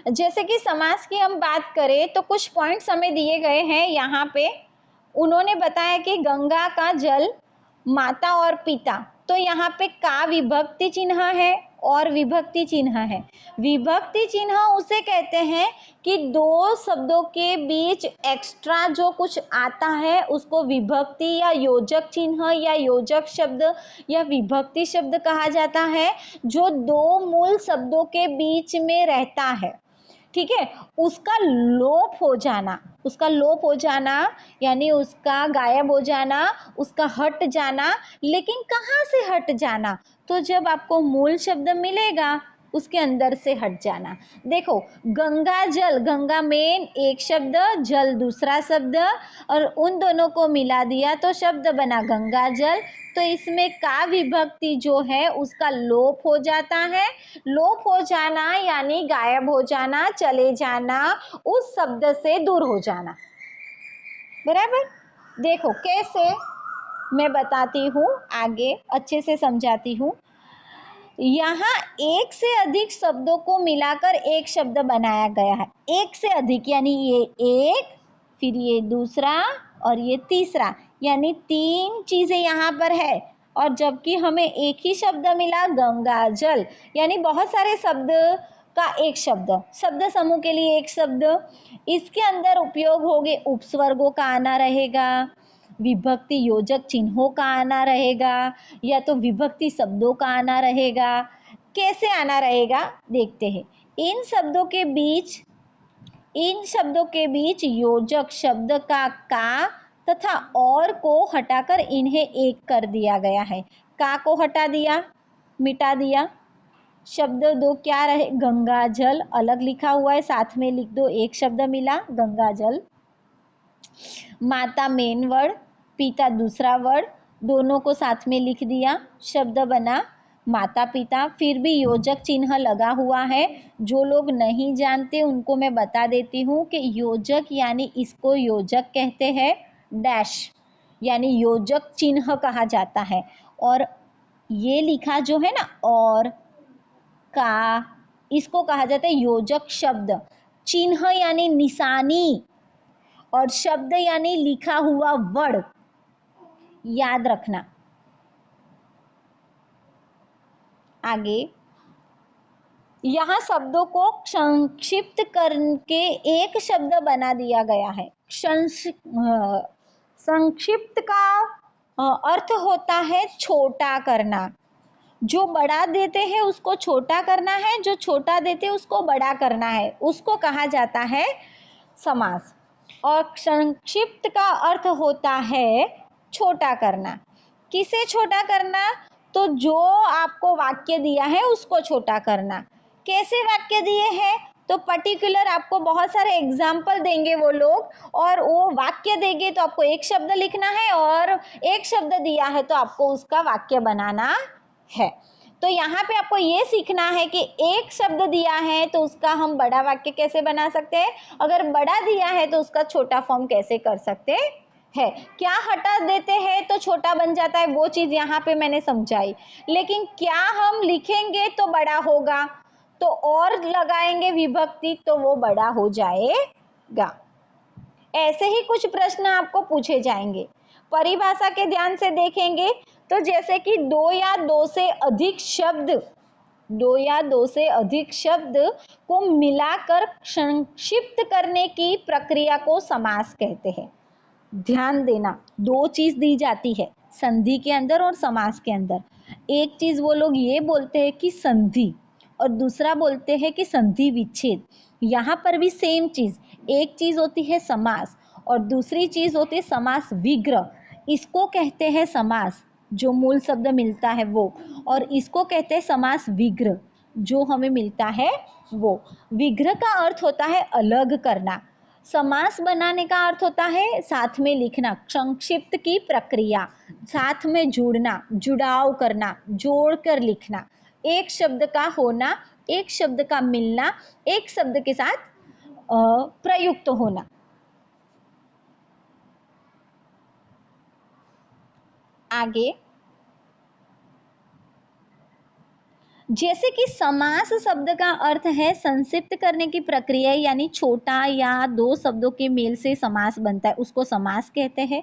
जैसे कि समास की हम बात करें तो कुछ पॉइंट्स हमें दिए गए हैं यहाँ पे। उन्होंने बताया कि गंगा का जल, माता और पिता, तो यहाँ पे का विभक्ति चिन्ह है और विभक्ति चिन्ह है। विभक्ति चिन्ह उसे कहते हैं कि दो शब्दों के बीच एक्स्ट्रा जो कुछ आता है उसको विभक्ति या योजक चिन्ह या योजक शब्द या विभक्ति शब्द कहा जाता है, जो दो मूल शब्दों के बीच में रहता है। ठीक है, उसका लोप हो जाना, उसका लोप हो जाना यानी उसका गायब हो जाना, उसका हट जाना। लेकिन कहाँ से हट जाना? तो जब आपको मूल शब्द मिलेगा उसके अंदर से हट जाना। देखो, गंगा जल, गंगा में एक शब्द, जल दूसरा शब्द, और उन दोनों को मिला दिया तो शब्द बना गंगा जल। तो इसमें का विभक्ति जो है उसका लोप हो जाता है। लोप हो जाना यानी गायब हो जाना, चले जाना, उस शब्द से दूर हो जाना। बराबर? देखो कैसे, मैं बताती हूँ, आगे अच्छे से समझाती हूँ। यहाँ एक से अधिक शब्दों को मिलाकर एक शब्द बनाया गया है। एक से अधिक यानी ये एक, फिर ये दूसरा और ये तीसरा, यानी तीन चीजें यहाँ पर है। और जबकि हमें एक ही शब्द मिला गंगा जल, यानी बहुत सारे शब्द का एक शब्द, शब्द समूह के लिए एक शब्द। इसके अंदर उपयोग होंगे उपस्वर्गों का आना रहेगा, विभक्ति योजक चिन्हों का आना रहेगा, या तो विभक्ति शब्दों का आना रहेगा। कैसे आना रहेगा देखते हैं। इन शब्दों के बीच योजक शब्द का तथा और को हटाकर इन्हें एक कर दिया गया है। का को हटा दिया, मिटा दिया। शब्द दो क्या रहे? गंगा जल अलग लिखा हुआ है, साथ में लिख दो, एक शब्द मिला गंगा जल। माता मेन वर्ड, पिता दूसरा वर्ड, दोनों को साथ में लिख दिया, शब्द बना माता पिता। फिर भी योजक चिन्ह लगा हुआ है। जो लोग नहीं जानते उनको मैं बता देती हूँ कि योजक यानी इसको योजक कहते हैं, डैश यानी योजक चिन्ह कहा जाता है। और ये लिखा जो है ना और का, इसको कहा जाता है योजक शब्द। चिन्ह यानी निशानी और शब्द यानी लिखा हुआ वर्ड, याद रखना। आगे यहाँ शब्दों को संक्षिप्त करके एक शब्द बना दिया गया है। संक्षिप्त का अर्थ होता है छोटा करना। जो बड़ा देते हैं उसको छोटा करना है, जो छोटा देते हैं उसको बड़ा करना है, उसको कहा जाता है समास। और संक्षिप्त का अर्थ होता है छोटा करना। किसे छोटा करना? तो जो आपको वाक्य दिया है उसको छोटा करना। कैसे वाक्य दिए हैं? तो पर्टिकुलर आपको बहुत सारे एग्जाम्पल देंगे वो लोग, और वो वाक्य देंगे तो आपको एक शब्द लिखना है, और एक शब्द दिया है तो आपको उसका वाक्य बनाना है। तो यहाँ पे आपको ये सीखना है कि एक शब्द दिया है तो उसका हम बड़ा वाक्य कैसे बना सकते हैं, अगर बड़ा दिया है तो उसका छोटा फॉर्म कैसे कर सकते है। क्या हटा देते हैं तो छोटा बन जाता है, वो चीज यहाँ पे मैंने समझाई। लेकिन क्या हम लिखेंगे तो बड़ा होगा, तो और लगाएंगे विभक्ति तो वो बड़ा हो जाएगा। ऐसे ही कुछ प्रश्न आपको पूछे जाएंगे। परिभाषा के ध्यान से देखेंगे तो जैसे कि दो या दो से अधिक शब्द को मिलाकर संक्षिप्त करने की प्रक्रिया को समास कहते हैं। ध्यान देना, दो चीज दी जाती है संधि के अंदर और समास के अंदर। एक चीज वो लोग ये बोलते हैं कि संधि, और दूसरा बोलते हैं कि संधि विच्छेद। यहाँ पर भी सेम चीज, एक चीज होती है समास और दूसरी चीज होती है समास विग्रह। इसको कहते हैं समास, जो मूल शब्द मिलता है वो, और इसको कहते हैं समास विग्रह, जो हमें मिलता है वो। विग्रह का अर्थ होता है अलग करना, समास बनाने का अर्थ होता है साथ में लिखना, संक्षिप्त की प्रक्रिया, साथ में जुड़ना, जुड़ाव करना, जोड़कर लिखना, एक शब्द का होना, एक शब्द का मिलना, एक शब्द के साथ प्रयुक्त होना। आगे जैसे कि समास शब्द का अर्थ है संक्षिप्त करने की प्रक्रिया, यानी छोटा या दो शब्दों के मेल से समास बनता है, उसको समास कहते हैं।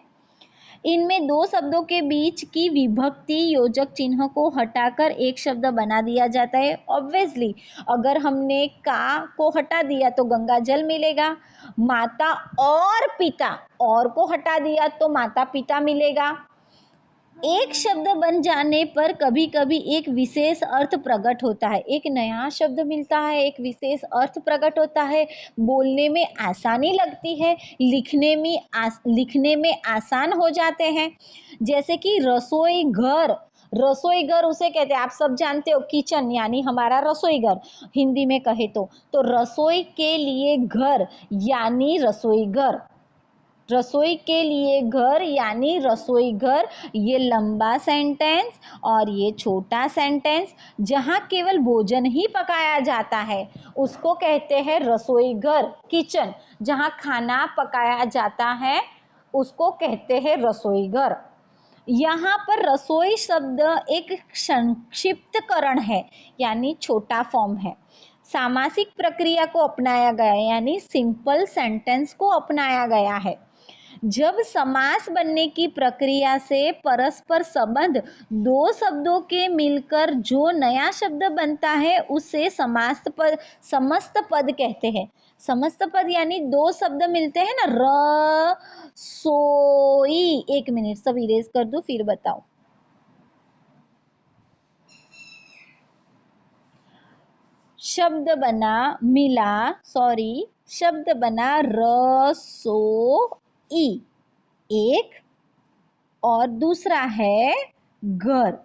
इनमें दो शब्दों के बीच की विभक्ति योजक चिन्ह को हटाकर एक शब्द बना दिया जाता है। ऑब्वियसली अगर हमने का को हटा दिया तो गंगा जल मिलेगा, माता और पिता और को हटा दिया तो माता पिता मिलेगा। एक शब्द बन जाने पर कभी कभी एक विशेष अर्थ प्रकट होता है, एक नया शब्द मिलता है, एक विशेष अर्थ प्रकट होता है, बोलने में आसानी लगती है, लिखने में आसान हो जाते हैं। जैसे कि रसोई घर, रसोई घर उसे कहते हैं, आप सब जानते हो, किचन यानी हमारा रसोई घर हिंदी में कहे तो रसोई के लिए घर यानी रसोई घर, रसोई के लिए घर यानी रसोई घर। ये लंबा सेंटेंस और ये छोटा सेंटेंस जहाँ केवल भोजन ही पकाया जाता है उसको कहते हैं रसोई घर। किचन जहाँ खाना पकाया जाता है उसको कहते हैं रसोई घर। यहाँ पर रसोई शब्द एक संक्षिप्तकरण है यानी छोटा फॉर्म है। सामासिक प्रक्रिया को अपनाया गया यानी सिंपल सेंटेंस को अपनाया गया है। जब समास बनने की प्रक्रिया से परस्पर संबंध दो शब्दों के मिलकर जो नया शब्द बनता है उसे समस्त पद कहते हैं। समस्त पद यानी दो शब्द मिलते हैं ना, र सोई। एक मिनट सब इरेज कर दो फिर बताओ। शब्द बना मिला, सॉरी, शब्द बना रसोई एक और दूसरा है घर,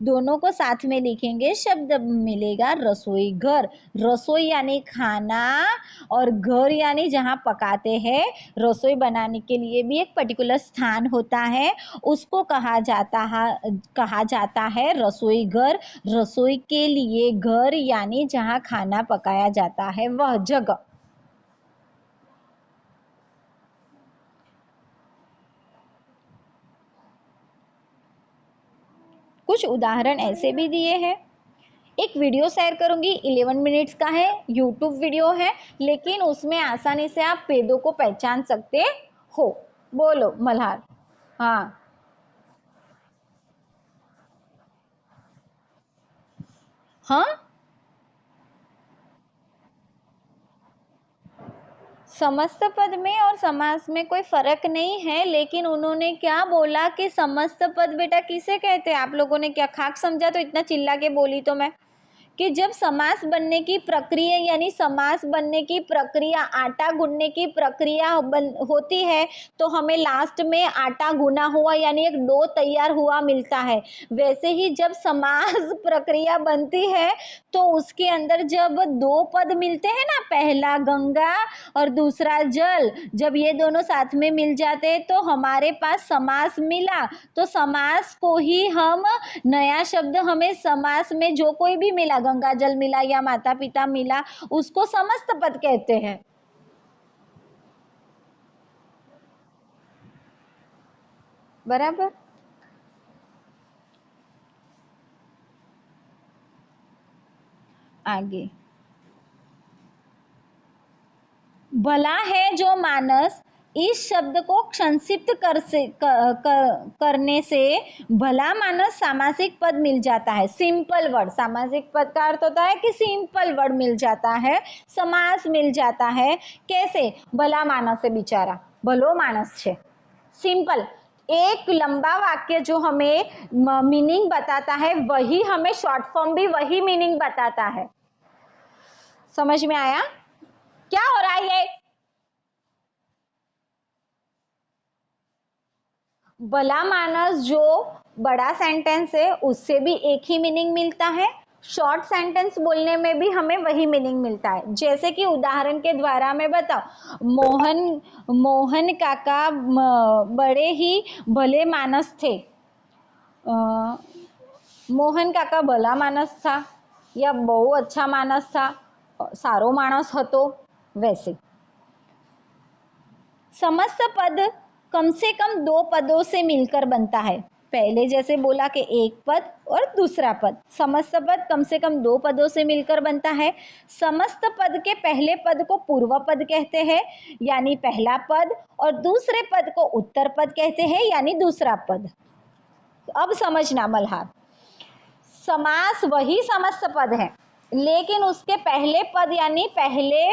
दोनों को साथ में लिखेंगे शब्द मिलेगा रसोई घर। रसोई यानी खाना और घर यानी जहाँ पकाते हैं। रसोई बनाने के लिए भी एक पर्टिकुलर स्थान होता है, उसको कहा जाता है रसोई घर। रसोई के लिए घर यानी जहाँ खाना पकाया जाता है वह जगह। कुछ उदाहरण ऐसे भी दिए हैं। एक वीडियो शेयर करूंगी, 11 मिनट्स का है, यूट्यूब वीडियो है, लेकिन उसमें आसानी से आप पेदों को पहचान सकते हो। बोलो मल्हार। हाँ, हाँ, समस्त पद में और समास में कोई फर्क नहीं है, लेकिन उन्होंने क्या बोला कि समस्त पद बेटा किसे कहते हैं। आप लोगों ने क्या खाक समझा तो इतना चिल्ला के बोली तो मैं, कि जब समास बनने की प्रक्रिया यानी समास बनने की प्रक्रिया आटा गूंदने की प्रक्रिया होती है तो हमें लास्ट में आटा गुना हुआ यानी एक डो तैयार हुआ मिलता है। वैसे ही जब समास प्रक्रिया बनती है तो उसके अंदर जब दो पद मिलते हैं ना, पहला गंगा और दूसरा जल, जब ये दोनों साथ में मिल जाते हैं तो हमारे पास समास मिला। तो समास को ही हम नया शब्द हमें समास में जो कोई भी मिला, गंगा जल मिला या माता पिता मिला, उसको समस्त पद कहते हैं। बराबर। आगे, भला है जो मानस, इस शब्द को संक्षिप्त करने से भला मानस सामासिक पद मिल जाता है। सिंपल वर्ड, सामासिक पद का अर्थ होता है कि सिंपल वर्ड मिल जाता है, समास मिल जाता है। कैसे? भला मानस है बिचारा, भलो मानस छे, सिंपल। एक लंबा वाक्य जो हमें मीनिंग बताता है वही हमें शॉर्ट फॉर्म भी वही मीनिंग बताता है। समझ में आया? क्या हो रहा है ये? भला मानस जो बड़ा सेंटेंस है उससे भी एक ही मीनिंग मिलता है, शॉर्ट सेंटेंस बोलने में भी हमें वही मीनिंग मिलता है। जैसे कि उदाहरण के द्वारा मैं बताऊं, मोहन काका बड़े ही भले मानस थे। मोहन काका भला मानस था या बहु अच्छा मानस था, सारो मानस हतो, वैसे। समस्त पद कम से कम दो पदों से मिलकर बनता है। पहले जैसे बोला कि एक पद और दूसरा पद। समस्त पद कम से कम 2 पदों से मिलकर बनता है। समस्त पद के पहले पद को पूर्व पद कहते हैं यानी पहला पद, और दूसरे पद को उत्तर पद कहते हैं यानी दूसरा पद। अब समझना मल्हार, समास वही समस्त पद है, लेकिन उसके पहले पद यानी पहले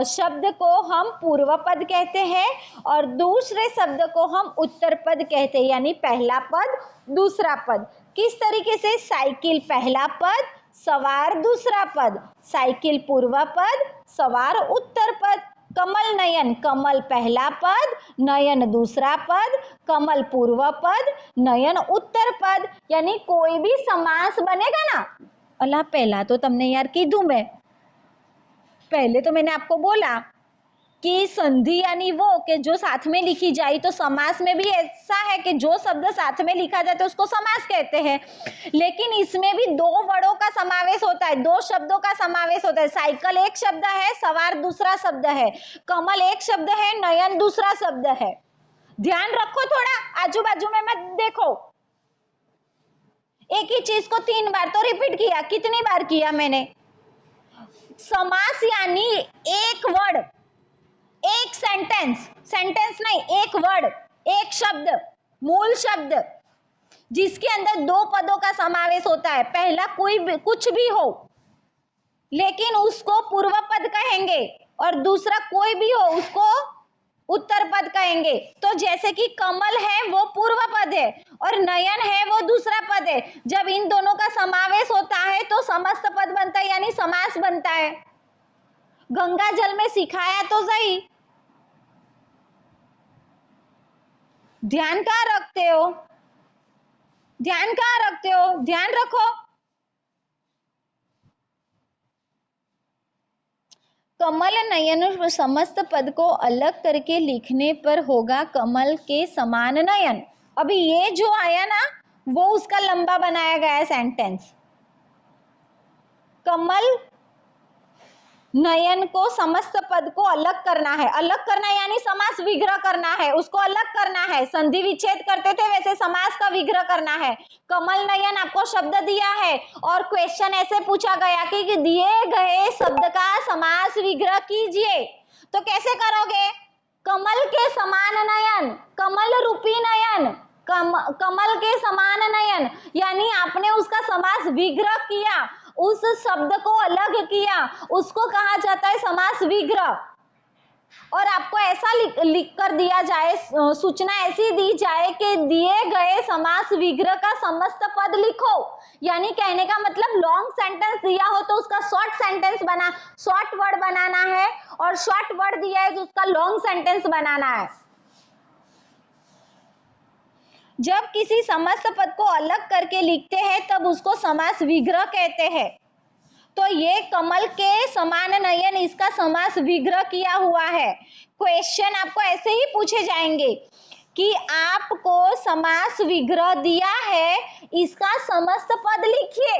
शब्द को हम पूर्व पद कहते हैं और दूसरे शब्द को हम उत्तर पद कहते हैं यानी पहला पद दूसरा पद। किस तरीके से? साइकिल पहला पद, सवार दूसरा पद, साइकिल पूर्व पद, सवार उत्तर पद। कमल नयन, कमल पहला पद, नयन दूसरा पद, कमल पूर्व पद, नयन उत्तर पद। यानी कोई भी समास बनेगा ना, अल्लाह पहला तो तुमने यार कीधु मैं, पहले तो मैंने आपको बोला कि संधि यानी वो कि जो साथ में लिखी जाए, तो समास में भी ऐसा है कि जो शब्द साथ में लिखा जाता है उसको समास कहते हैं, लेकिन इसमें भी 2 वर्डों का समावेश होता है, 2 शब्दों का समावेश होता है। साइकिल एक शब्द है, सवार दूसरा शब्द है, कमल एक शब्द है, नयन दूसरा शब्द है। ध्यान रखो, थोड़ा आजू बाजू में मत देखो। एक ही चीज को 3 बार तो रिपीट किया, कितनी बार किया मैंने? समास यानी एक वर्ड, एक सेंटेंस, सेंटेंस नहीं, एक वर्ड, एक शब्द, मूल शब्द जिसके अंदर 2 पदों का समावेश होता है। पहला कोई भी, कुछ भी हो, लेकिन उसको पूर्व पद कहेंगे, और दूसरा कोई भी हो उसको उत्तर पद कहेंगे। तो जैसे कि कमल है वो पूर्व पद है और नयन है वो दूसरा पद है। जब इन दोनों का समावेश होता है तो समस्त पद बनता है यानी समास बनता है। गंगा जल में सिखाया तो सही, ध्यान कहाँ रखते हो? ध्यान कहाँ रखते हो? ध्यान रखो। कमल नयन समस्त पद को अलग करके लिखने पर होगा कमल के समान नयन। अभी ये जो आया ना वो उसका लंबा बनाया गया है सेंटेंस। कमल नयन को समस्त पद को अलग करना है, अलग करना यानी समास विग्रह करना है, उसको अलग करना है। संधि विच्छेद करते थे वैसे समास का विग्रह करना है। कमल नयन आपको शब्द दिया है और क्वेश्चन ऐसे पूछा गया कि दिए गए शब्द का समास विग्रह कीजिए, तो कैसे करोगे? कमल के समान नयन, कमल रूपी नयन, कमल के समान नयन यानी आपने उसका समास विग्रह किया, उस शब्द को अलग किया, उसको कहा जाता है समास विग्रह। और आपको ऐसा लिख कर दिया जाए, सूचना ऐसी दी जाए कि दिए गए समास विग्रह का समस्त पद लिखो। यानी कहने का मतलब लॉन्ग सेंटेंस दिया हो तो उसका शॉर्ट वर्ड बनाना है, और शॉर्ट वर्ड दिया है तो उसका लॉन्ग सेंटेंस बनाना है। जब किसी समस्त पद को अलग करके लिखते हैं तब उसको समास विग्रह कहते हैं। तो ये कमल के समान नयन, इसका समास विग्रह किया हुआ है। क्वेश्चन आपको ऐसे ही पूछे जाएंगे कि आपको समास विग्रह दिया है, इसका समस्त पद लिखिए।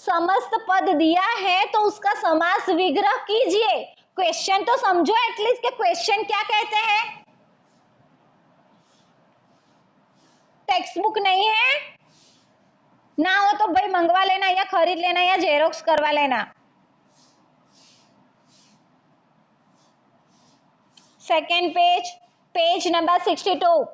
समस्त पद दिया है तो उसका समास विग्रह कीजिए। क्वेश्चन तो समझो एटलीस्ट कि क्वेश्चन क्या कहते हैं। टेक्स्ट बुक नहीं है ना हो तो भाई मंगवा लेना या खरीद लेना या जेरोक्स करवा लेना। Second page, page number 62।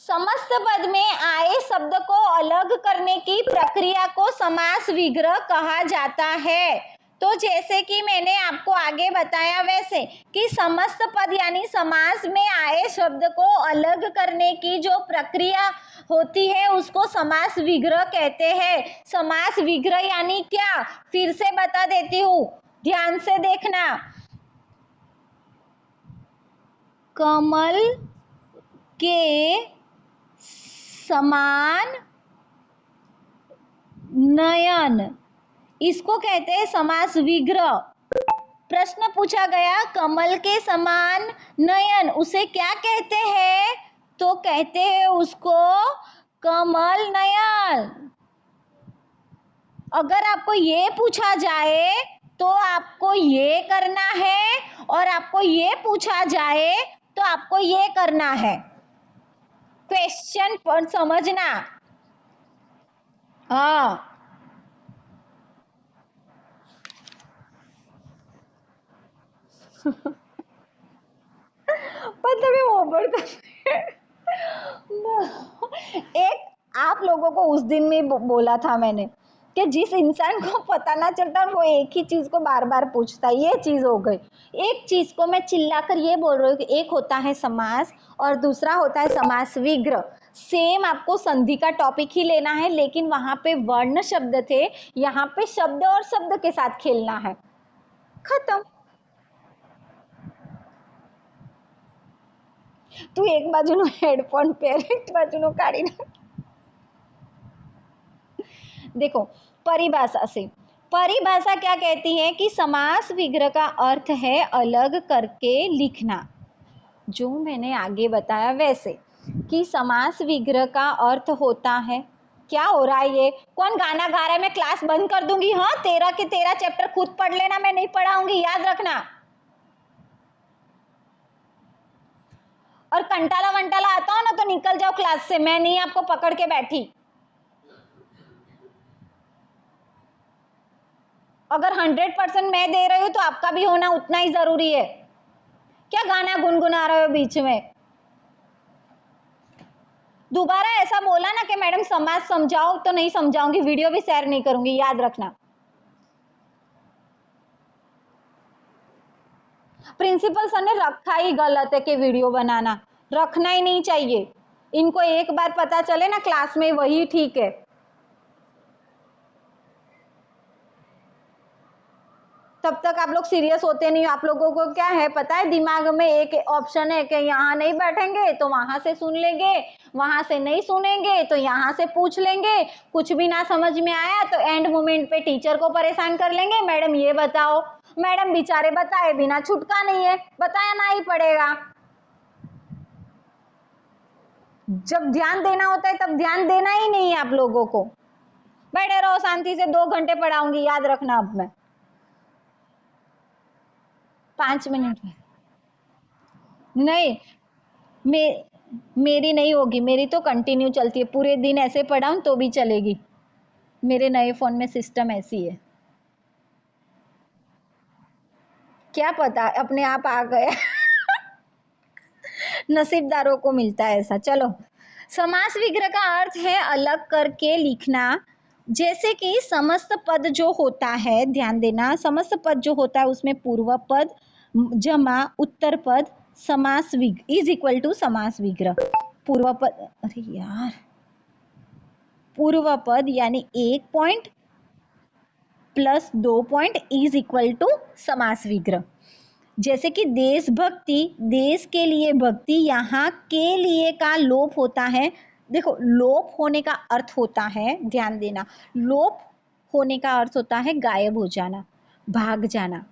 समस्त पद में आए शब्द को अलग करने की प्रक्रिया को समास विग्रह कहा जाता है। तो जैसे कि मैंने आपको आगे बताया वैसे कि समस्त पद यानी समास में आए शब्द को अलग करने की जो प्रक्रिया होती है उसको समास विग्रह कहते हैं। समास विग्रह यानी क्या, फिर से बता देती हूँ, ध्यान से देखना। कमल के समान नयन, इसको कहते हैं समास विग्रह। प्रश्न पूछा गया कमल के समान नयन उसे क्या कहते हैं, तो कहते हैं उसको कमल नयन। अगर आपको ये पूछा जाए तो आपको ये करना है, और आपको ये पूछा जाए तो आपको ये करना है। क्वेश्चन पर समझना। हाँ, मतलब ये ओवर एक आप लोगों को उस दिन में बोला था मैंने कि जिस इंसान को पता ना चलता वो एक ही चीज को बार बार पूछता है, ये चीज हो गई। एक चीज को मैं चिल्लाकर ये बोल रही हूँ कि एक होता है समास और दूसरा होता है समास विग्रह। सेम आपको संधि का टॉपिक ही लेना है, लेकिन वहां पे वर्ण शब्द थे, यहाँ पे शब्द और शब्द के साथ खेलना है। खत्म। તું એક બાજુનો હેડફોન પહેર, એક બાજુનો કાઢી નાખ। देखो, परिभाषा से, परिभाषा क्या कहती है कि समास विग्रह का अर्थ है अलग करके लिखना। जो मैंने आगे बताया वैसे कि समास विग्रह का अर्थ होता है, क्या हो रहा है ये? कौन गाना गा रहा है? मैं क्लास बंद कर दूंगी। हाँ, 13 के 13 चैप्टर खुद पढ़ लेना, मैं नहीं पढ़ाऊंगी, याद रखना। और कंटाला वंटाला आता हो ना तो निकल जाओ क्लास से, मैं नहीं आपको पकड़ के बैठी। अगर 100% मैं दे रही हूँ तो आपका भी होना उतना ही जरूरी है। क्या गाना गुनगुना रहे हो बीच में? दोबारा ऐसा बोला ना कि मैडम समाज समझाओ, तो नहीं समझाऊंगी, वीडियो भी शेयर नहीं करूंगी, याद रखना। प्रिंसिपल सर ने रखा ही गलत है कि वीडियो बनाना रखना ही नहीं चाहिए। इनको एक बार पता चले ना क्लास में, वही ठीक है। तब तक आप लोग सीरियस होते नहीं। आप लोगों को क्या है पता है, दिमाग में एक ऑप्शन है कि यहाँ नहीं बैठेंगे तो वहां से सुन लेंगे, वहां से नहीं सुनेंगे तो यहाँ से पूछ लेंगे, कुछ भी ना समझ में आया तो एंड मोमेंट पे टीचर को परेशान कर लेंगे, मैडम ये बताओ। मैडम बेचारे बताए बिना छुटका नहीं है, बताना ही पड़ेगा। जब ध्यान देना होता है तब ध्यान देना ही नहीं है आप लोगों को। बैठे रहो शांति से, 2 घंटे पढ़ाऊंगी, याद रखना। अब मैं 5 मिनट में नहीं, मेरी नहीं होगी, मेरी तो कंटिन्यू चलती है, पूरे दिन ऐसे पढ़ाऊं तो भी चलेगी। मेरे नए फोन में सिस्टम ऐसी है। क्या पता अपने आप आ गया। नसीबदारों को मिलता है ऐसा। चलो, समास विग्रह का अर्थ है अलग करके लिखना। जैसे कि समस्त पद जो होता है, ध्यान देना, समस्त पद जो होता है उसमें पूर्व पद जमा उत्तर पद समास विग्रह इज इक्वल टू समास विग्रह। पूर्व पद, अरे यार, पूर्व पद यानी 1 point plus 2 point is equal to समास विग्रह। जैसे कि देशभक्ति, देश के लिए भक्ति, यहाँ के लिए का लोप होता है। देखो, लोप होने का अर्थ होता है, ध्यान देना, लोप होने का अर्थ होता है गायब हो जाना, भाग जाना,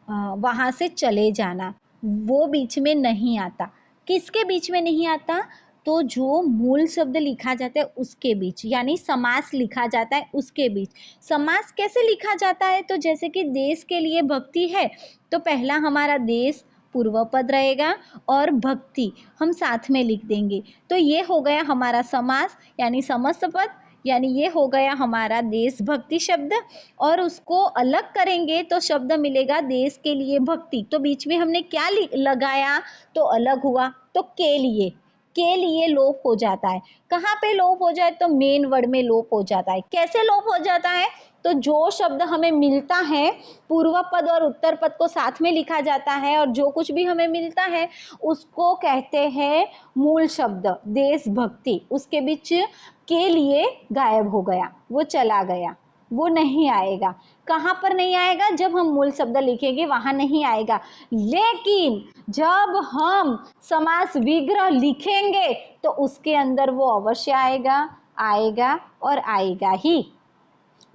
वहां से चले जाना। वो बीच में नहीं आता। किसके बीच में नहीं आता? तो जो मूल शब्द लिखा जाता है उसके बीच, यानी समास लिखा जाता है उसके बीच। समास कैसे लिखा जाता है? तो जैसे कि देश के लिए भक्ति है तो पहला हमारा देश पूर्व पद रहेगा और भक्ति हम साथ में लिख देंगे, तो ये हो गया हमारा समास यानी समस्त पद, यानी ये हो गया हमारा देशभक्ति शब्द। और उसको अलग करेंगे तो शब्द मिलेगा देश के लिए भक्ति। तो बीच में हमने क्या लगाया तो अलग हुआ, तो के लिए लोप हो जाता है। कहाँ पे लोप हो जाए? तो मेन वर्ड में लोप हो जाता है। कैसे लोप हो जाता है? तो जो शब्द हमें मिलता है, पूर्व पद और उत्तर पद को साथ में लिखा जाता है और जो कुछ भी हमें मिलता है उसको कहते हैं मूल शब्द देशभक्ति। उसके बीच के लिए गायब हो गया, वो चला गया, वो नहीं आएगा। कहाँ पर नहीं आएगा? जब हम मूल शब्द लिखेंगे वहां नहीं आएगा। लेकिन जब हम समास विग्रह लिखेंगे तो उसके अंदर वो अवश्य आएगा, आएगा और आएगा ही।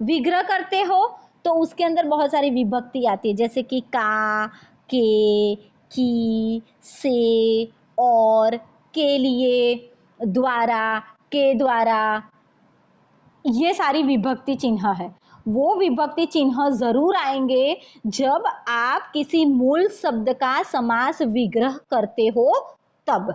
विग्रह करते हो तो उसके अंदर बहुत सारी विभक्ति आती है, जैसे कि का, के, की, से, और, के लिए, द्वारा, के द्वारा, ये सारी विभक्ति चिन्ह है। वो विभक्ति चिन्ह जरूर आएंगे जब आप किसी मूल शब्द का समास विग्रह करते हो तब।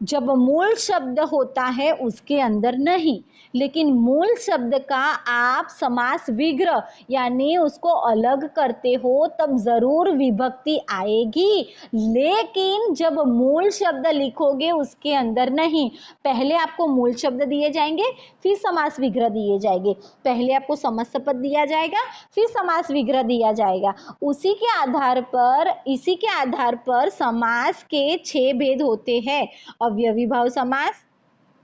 जब मूल शब्द होता है उसके अंदर नहीं, लेकिन मूल शब्द का आप समास विग्रह यानी उसको अलग करते हो तब जरूर विभक्ति आएगी। लेकिन जब मूल शब्द लिखोगे उसके अंदर नहीं, पहले आपको मूल शब्द दिए जाएंगे फिर समास विग्रह दिए जाएंगे, पहले आपको समास पद दिया जाएगा फिर समास विग्रह दिया जाएगा। इसी के आधार पर समास के 6 भेद होते हैं। अवयवी भाव समास,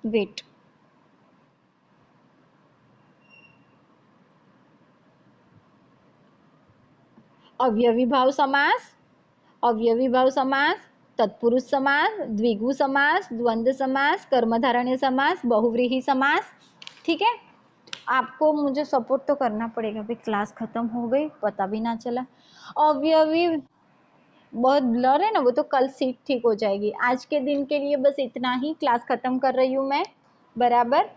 वेट, अवयवी भाव समास, अवयवी भाव समास, तत्पुरुष समास, द्विगु समास, द्वंद्व समास, कर्मधारय समास, बहुव्रीहि समास। ठीक है, आपको मुझे सपोर्ट तो करना पड़ेगा, भाई क्लास खत्म हो गई पता भी ना चला। अवयवी बहुत ब्लर है ना, वो तो कल सीट ठीक हो जाएगी। आज के दिन के लिए बस इतना ही, क्लास खत्म कर रही हूँ मैं, बराबर।